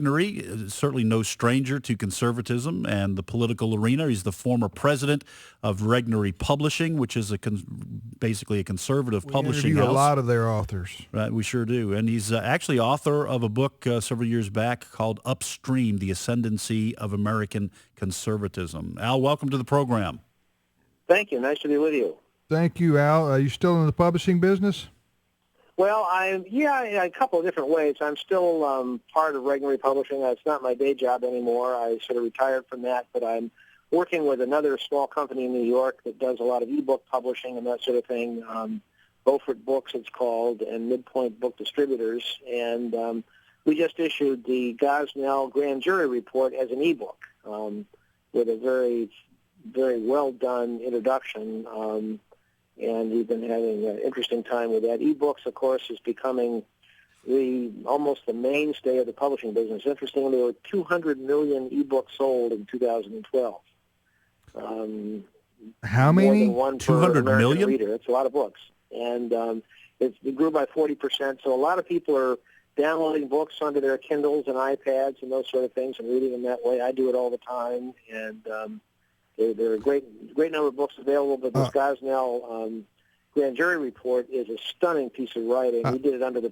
Regnery, certainly no stranger to conservatism and the political arena. He's the former president of Regnery Publishing, which is basically a conservative publishing house. We interview a lot of their authors. Right, we sure do. And he's actually author of a book several years back called Upstream, The Ascendancy of American Conservatism. Al, welcome to the program. Thank you. Nice to be with you. Thank you, Al. Are you still in the publishing business? Well, in a couple of different ways. I'm still part of Regnery Publishing. It's not my day job anymore. I sort of retired from that, but I'm working with another small company in New York that does a lot of ebook publishing and that sort of thing. Beaufort Books, it's called, and Midpoint Book Distributors. And we just issued the Gosnell Grand Jury Report as an ebook with a very, very well done introduction. And we've been having an interesting time with that. Ebooks, of course, is becoming almost the mainstay of the publishing business. Interestingly, there were 200 million ebooks sold in 2012. How many? More than one 200 per million? reader. It's a lot of books. And it grew by 40%. So a lot of people are downloading books onto their Kindles and iPads and those sort of things and reading them that way. I do it all the time. And there are a great number of books available, but this Gosnell Grand Jury Report is a stunning piece of writing. We did it under the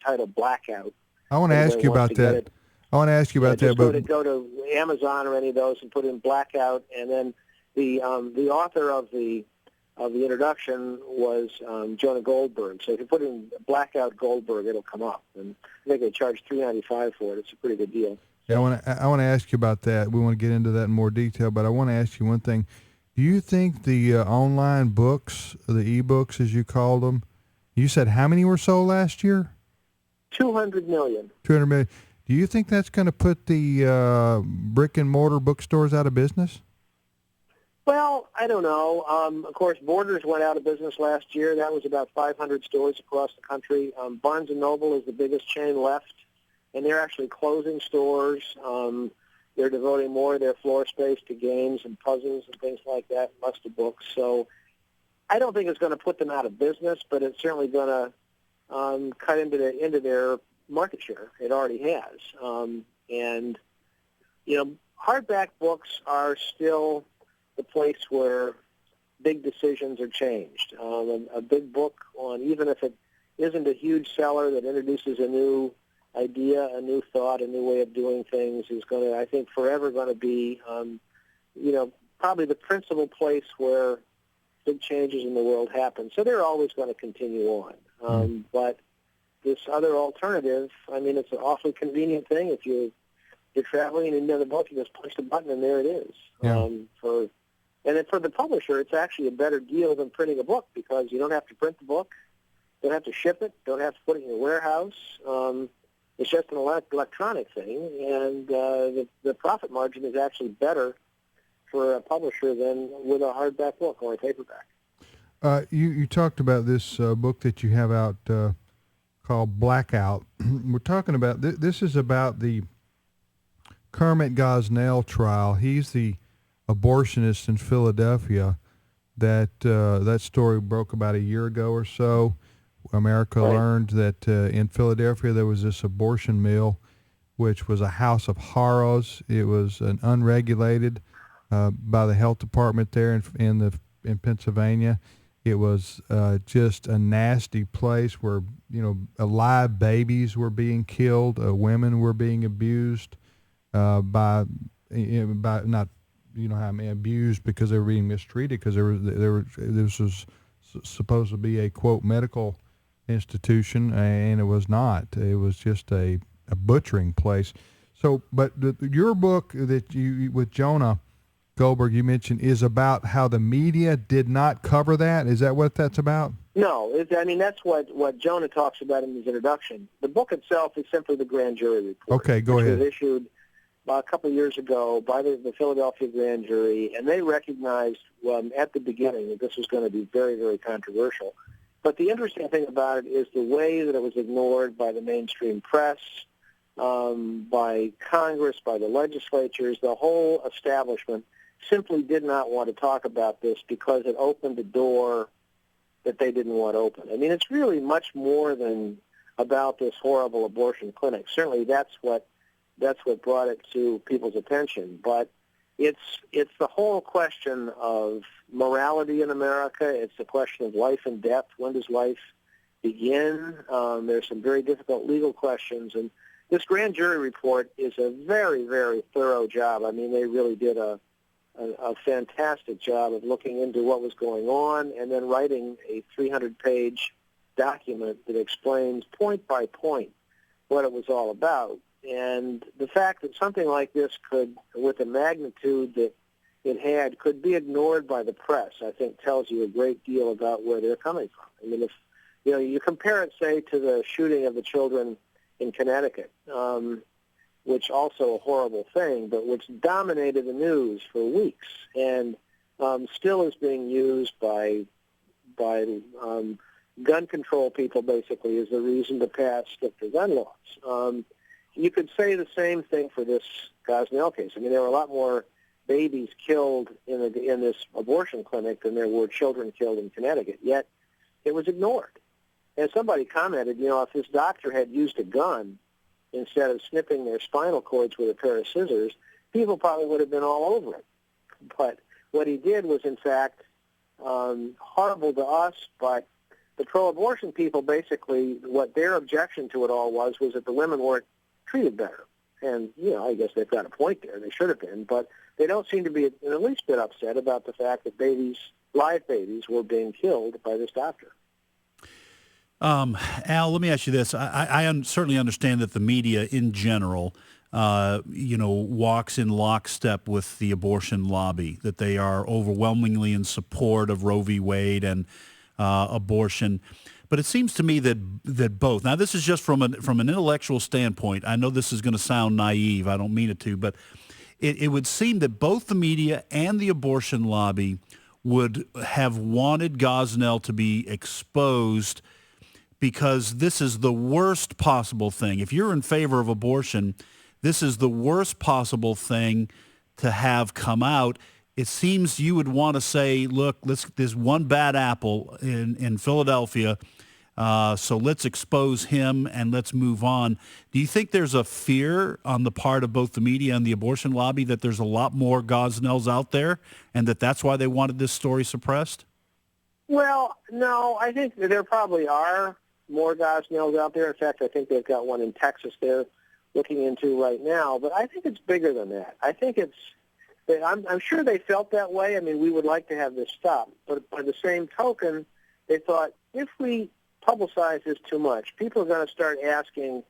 title Blackout. I want to ask you about that. Go to Amazon or any of those and put in Blackout, and then the author of the introduction was Jonah Goldberg. So if you put in Blackout Goldberg, it'll come up, and I think they charge $3.95 for it. It's a pretty good deal. Yeah, I want to ask you about that. We want to get into that in more detail, but I want to ask you one thing. Do you think the online books, the e-books as you called them, you said how many were sold last year? 200 million. 200 million. Do you think that's going to put the brick-and-mortar bookstores out of business? Well, I don't know. Of course, Borders went out of business last year. That was about 500 stores across the country. Barnes & Noble is the biggest chain left, and they're actually closing stores. They're devoting more of their floor space to games and puzzles and things like that, must-have books. So I don't think it's going to put them out of business, but it's certainly going to cut into their market share. It already has. And, hardback books are still the place where big decisions are changed. A big book even if it isn't a huge seller that introduces a new idea, a new thought, a new way of doing things is going to, I think, forever going to be, probably the principal place where big changes in the world happen. So they're always going to continue on. But this other alternative, it's an awfully convenient thing. If you're traveling and you know the book, you just push the button and there it is. Yeah. And then for the publisher, it's actually a better deal than printing a book because you don't have to print the book, don't have to ship it, don't have to put it in your warehouse. It's just an electronic thing, and the profit margin is actually better for a publisher than with a hardback book or a paperback. You talked about this book that you have out called Blackout. We're talking about, this is about the Kermit Gosnell trial. He's the abortionist in Philadelphia that story broke about a year ago or so. America learned that in Philadelphia there was this abortion mill, which was a house of horrors. It was an unregulated by the health department there in Pennsylvania. It was just a nasty place where alive babies were being killed, women were being abused by not abused because they were being mistreated because this was supposed to be a quote medical institution, and it was not. It was just a butchering place. So, but your book that you with Jonah Goldberg you mentioned is about how the media did not cover that. Is that what that's about? No, that's what Jonah talks about in his introduction. The book itself is simply the Grand Jury Report. Okay, go ahead. It was issued a couple of years ago by the Philadelphia Grand Jury, and they recognized at the beginning that this was going to be very, very controversial. But the interesting thing about it is the way that it was ignored by the mainstream press, by Congress, by the legislatures, the whole establishment simply did not want to talk about this because it opened a door that they didn't want open. It's really much more than about this horrible abortion clinic. Certainly that's what that's what brought it to people's attention. But it's the whole question of morality in America. It's the question of life and death. When does life begin? There's some very difficult legal questions, and this grand jury report is a very, very thorough job. I mean, they really did a fantastic job of looking into what was going on and then writing a 300-page document that explains point by point what it was all about. And the fact that something like this could, with the magnitude that it had, could be ignored by the press, I think tells you a great deal about where they're coming from. I mean, if you compare it, say, to the shooting of the children in Connecticut, which also a horrible thing, but which dominated the news for weeks and still is being used by gun control people, basically, as the reason to pass stricter gun laws. You could say the same thing for this Gosnell case. I mean, there were a lot more babies killed in this abortion clinic than there were children killed in Connecticut, yet it was ignored. And somebody commented, if this doctor had used a gun instead of snipping their spinal cords with a pair of scissors, people probably would have been all over it. But what he did was, in fact, horrible to us, but the pro-abortion people, basically, what their objection to it all was that the women weren't treated better. And, I guess they've got a point there. They should have been. But they don't seem to be in the least bit upset about the fact that live babies, were being killed by this doctor. Al, let me ask you this. I certainly understand that the media in general, walks in lockstep with the abortion lobby, that they are overwhelmingly in support of Roe v. Wade and abortion. But it seems to me that both. Now, this is just from an intellectual standpoint. I know this is going to sound naive. I don't mean it to, but it would seem that both the media and the abortion lobby would have wanted Gosnell to be exposed because this is the worst possible thing. If you're in favor of abortion, this is the worst possible thing to have come out. It seems you would want to say, look, there's one bad apple in Philadelphia, so let's expose him and let's move on. Do you think there's a fear on the part of both the media and the abortion lobby that there's a lot more Gosnells out there and that's why they wanted this story suppressed? Well, no, I think there probably are more Gosnells out there. In fact, I think they've got one in Texas they're looking into right now. But I think it's bigger than that. I think I'm sure they felt that way. I mean, we would like to have this stop. But by the same token, they thought, if we publicize this too much, people are going to start asking,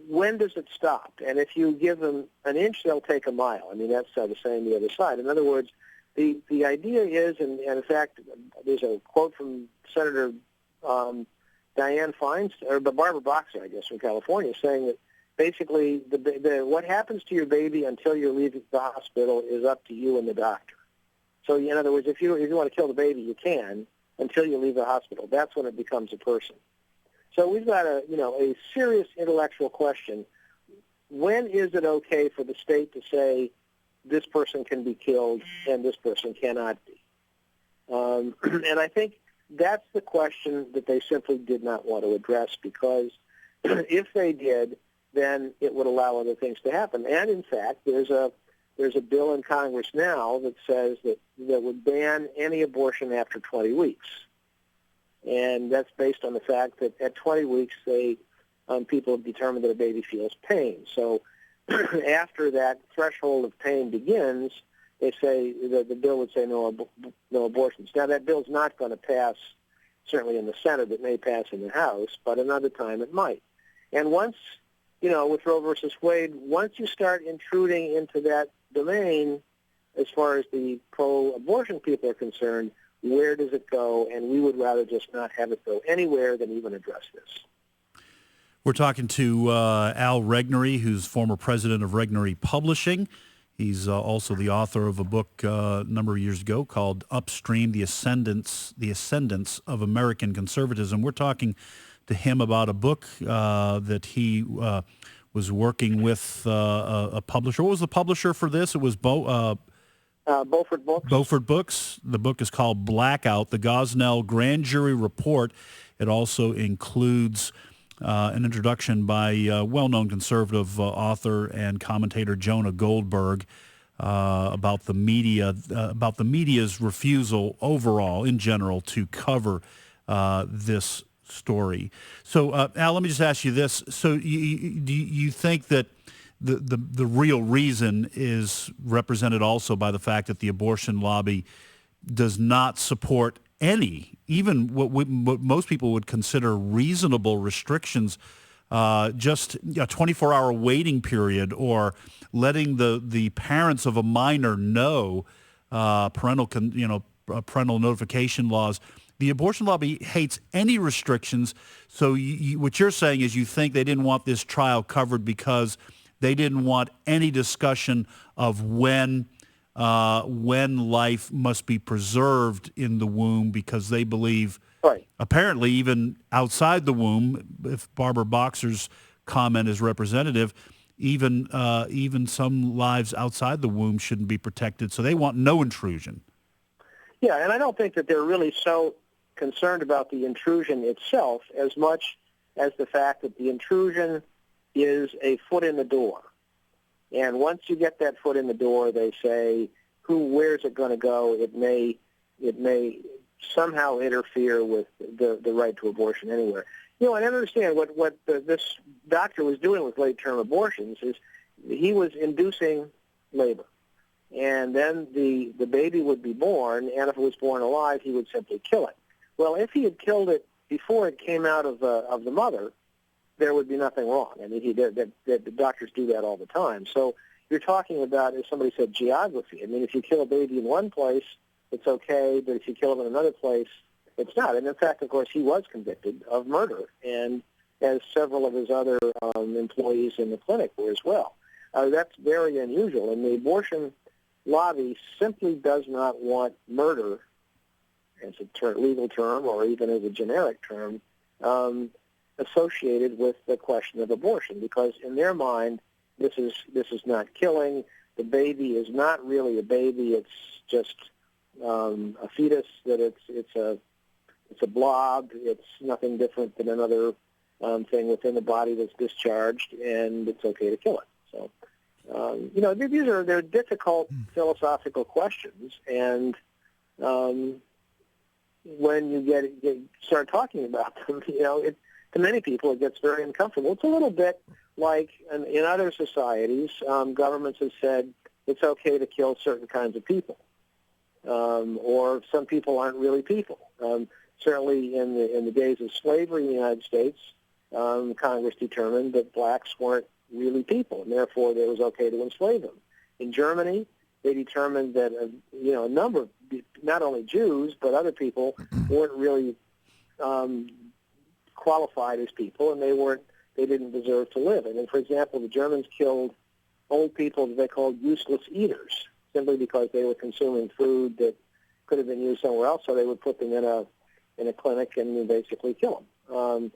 when does it stop? And if you give them an inch, they'll take a mile. I mean, that's the same the other side. In other words, the idea is, and in fact, there's a quote from Senator Dianne Feinstein, or Barbara Boxer, I guess, from California, saying that basically what happens to your baby until you leave the hospital is up to you and the doctor. So in other words, if you want to kill the baby, you can until you leave the hospital. That's when it becomes a person. So we've got a serious intellectual question. When is it okay for the state to say this person can be killed and this person cannot be? And I think that's the question that they simply did not want to address, because if they did, then it would allow other things to happen. And in fact, there's a bill in Congress now that says that would ban any abortion after 20 weeks. And that's based on the fact that at 20 weeks, people have determined that a baby feels pain. So after that threshold of pain begins, they say the bill would say no abortions. Now, that bill's not going to pass, certainly in the Senate. It may pass in the House, but another time it might. And once, with Roe versus Wade, once you start intruding into that domain, as far as the pro-abortion people are concerned, where does it go? And we would rather just not have it go anywhere than even address this. We're talking to Al Regnery, who's former president of Regnery Publishing. He's also the author of a book a number of years ago called Upstream, The Ascendance of American Conservatism. We're talking to him about a book that he was working with a publisher. What was the publisher for this? It was Beaufort Books. Beaufort Books. The book is called Blackout, the Gosnell Grand Jury Report. It also includes an introduction by well-known conservative author and commentator Jonah Goldberg about the media's refusal overall, in general, to cover this story. So, Al, let me just ask you this: so, do you think that the real reason is represented also by the fact that the abortion lobby does not support any, even what most people would consider reasonable restrictions, just a 24-hour waiting period, or letting the parents of a minor know, parental notification laws? The abortion lobby hates any restrictions. So what you're saying is you think they didn't want this trial covered because they didn't want any discussion of when life must be preserved in the womb, because they believe, Right. apparently even outside the womb, if Barbara Boxer's comment is representative, even some lives outside the womb shouldn't be protected. So they want no intrusion. Yeah, and I don't think that they're really so concerned about the intrusion itself as much as the fact that the intrusion is a foot in the door. And once you get that foot in the door, they say, where's it going to go? It may somehow interfere with the right to abortion anywhere. And I understand what this doctor was doing with late-term abortions is he was inducing labor. And then the baby would be born, and if it was born alive, he would simply kill it. Well, if he had killed it before it came out of the mother, there would be nothing wrong. I mean, the doctors do that all the time. So you're talking about, as somebody said, geography. I mean, if you kill a baby in one place, it's okay, but if you kill him in another place, it's not. And in fact, of course, he was convicted of murder, and as several of his other employees in the clinic were as well. That's very unusual, and the abortion lobby simply does not want murder, as a legal term or even as a generic term, associated with the question of abortion, because in their mind, this is not killing. The baby is not really a baby. It's just a fetus. That it's a blob. It's nothing different than another thing within the body that's discharged, and it's okay to kill it. So, they're difficult philosophical questions, and when you start talking about them, to many people it gets very uncomfortable. It's a little bit like in other societies, governments have said it's okay to kill certain kinds of people, or some people aren't really people. Certainly in the days of slavery in the United States, Congress determined that blacks weren't really people, and therefore it was okay to enslave them. In Germany, they determined that a number of, not only Jews but other people weren't really qualified as people, and they didn't deserve to live. And then, for example, the Germans killed old people that they called useless eaters, simply because they were consuming food that could have been used somewhere else. So they would put them in a clinic and basically kill them.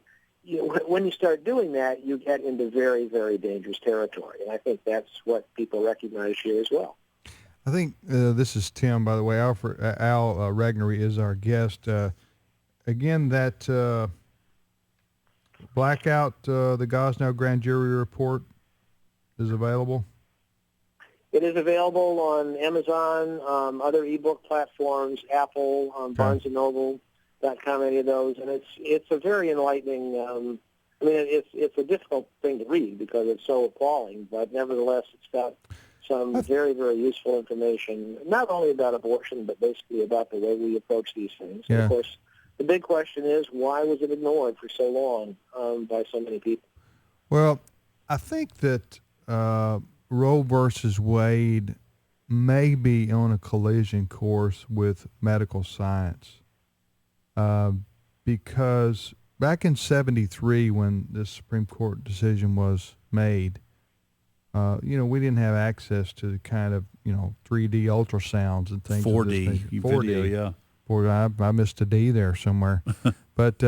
When you start doing that, you get into very, very dangerous territory, and I think that's what people recognize here as well. I think this is Tim, by the way. Al Regnery is our guest. Again, that Blackout, the Gosnell Grand Jury Report, is available? It is available on Amazon, other ebook platforms, Apple, Barnes & Noble.com, any of those, and it's a very enlightening. It's a difficult thing to read because it's so appalling, but nevertheless, it's got some very, very useful information, not only about abortion, but basically about the way we approach these things. Yeah. And of course, the big question is, why was it ignored for so long by so many people? Well, I think that Roe versus Wade may be on a collision course with medical science, because back in '73, when this Supreme Court decision was made, we didn't have access to the kind of 3D ultrasounds and things. 4D video, yeah. I missed a D there somewhere, but so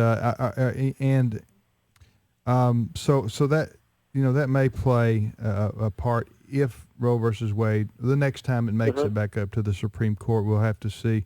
that that may play a part if Roe versus Wade. The next time it makes it back up to the Supreme Court, we'll have to see.